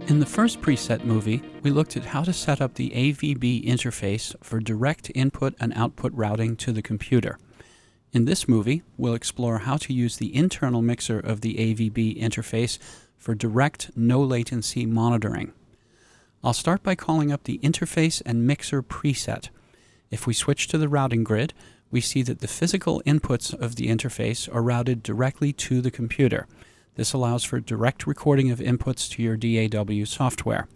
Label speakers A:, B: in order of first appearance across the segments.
A: In the first preset movie, we looked at how to set up the AVB interface for direct input and output routing to the computer. In this movie, we'll explore how to use the internal mixer of the AVB interface for direct, no-latency monitoring. I'll start by calling up the Interface and Mixer preset. If we switch to the routing grid, we see that the physical inputs of the interface are routed directly to the computer. This allows for direct recording of inputs to your DAW software.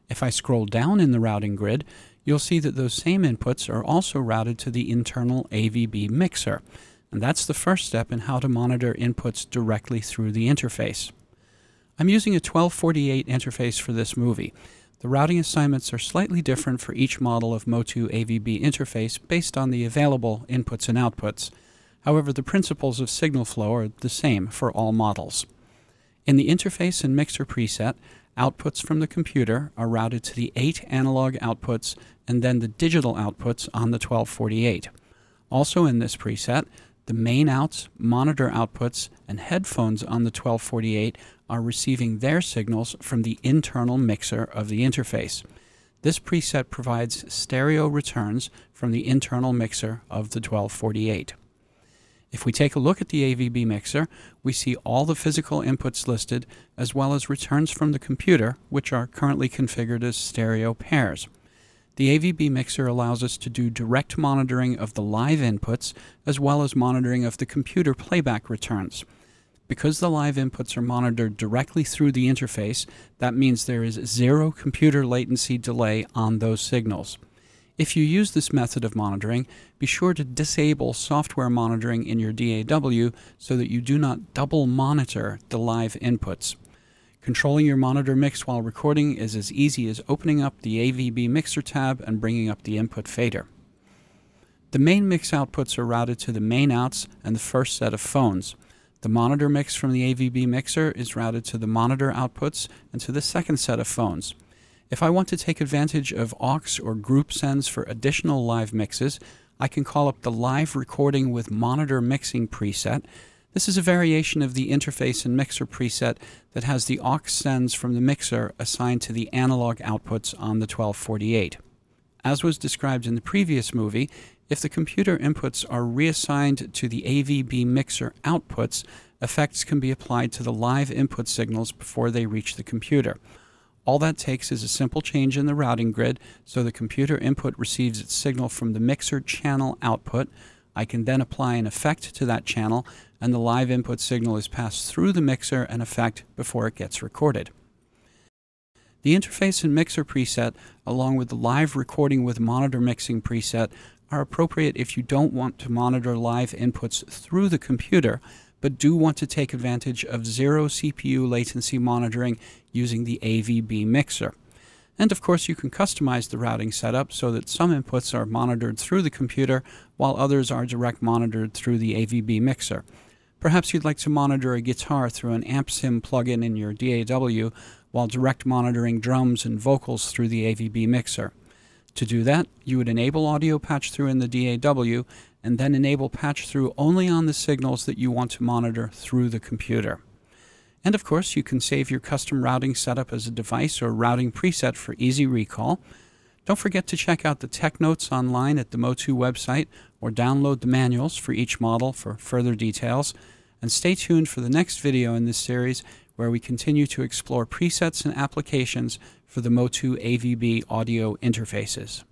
A: If I scroll down in the routing grid, you'll see that those same inputs are also routed to the internal AVB mixer, and that's the first step in how to monitor inputs directly through the interface. I'm using a 1248 interface for this movie. The routing assignments are slightly different for each model of MOTU AVB interface based on the available inputs and outputs. However, the principles of signal flow are the same for all models. In the Interface and Mixer preset, outputs from the computer are routed to the 8 analog outputs and then the digital outputs on the 1248. Also in this preset, the main outs, monitor outputs, and headphones on the 1248 are receiving their signals from the internal mixer of the interface. This preset provides stereo returns from the internal mixer of the 1248. If we take a look at the AVB mixer, we see all the physical inputs listed as well as returns from the computer, which are currently configured as stereo pairs. The AVB mixer allows us to do direct monitoring of the live inputs as well as monitoring of the computer playback returns. Because the live inputs are monitored directly through the interface, that means there is zero computer latency delay on those signals. If you use this method of monitoring, be sure to disable software monitoring in your DAW so that you do not double monitor the live inputs. Controlling your monitor mix while recording is as easy as opening up the AVB Mixer tab and bringing up the input fader. The main mix outputs are routed to the main outs and the first set of phones. The monitor mix from the AVB Mixer is routed to the monitor outputs and to the second set of phones. If I want to take advantage of aux or group sends for additional live mixes, I can call up the Live Recording with Monitor Mixing preset. This is a variation of the Interface and Mixer preset that has the aux sends from the mixer assigned to the analog outputs on the 1248. As was described in the previous movie, if the computer inputs are reassigned to the AVB Mixer outputs, effects can be applied to the live input signals before they reach the computer. All that takes is a simple change in the routing grid so the computer input receives its signal from the mixer channel output. I can then apply an effect to that channel and the live input signal is passed through the mixer and effect before it gets recorded. The Interface and Mixer preset, along with the Live Recording with Monitor Mixing preset, are appropriate if you don't want to monitor live inputs through the computer, but do want to take advantage of zero CPU latency monitoring using the AVB Mixer. And of course you can customize the routing setup so that some inputs are monitored through the computer while others are direct monitored through the AVB Mixer. Perhaps you'd like to monitor a guitar through an AmpSim plugin in your DAW while direct monitoring drums and vocals through the AVB Mixer. To do that, you would enable audio patch through in the DAW and then enable patch through only on the signals that you want to monitor through the computer. And of course, you can save your custom routing setup as a device or routing preset for easy recall. Don't forget to check out the tech notes online at the MOTU website or download the manuals for each model for further details. And stay tuned for the next video in this series where we continue to explore presets and applications for the MOTU AVB audio interfaces.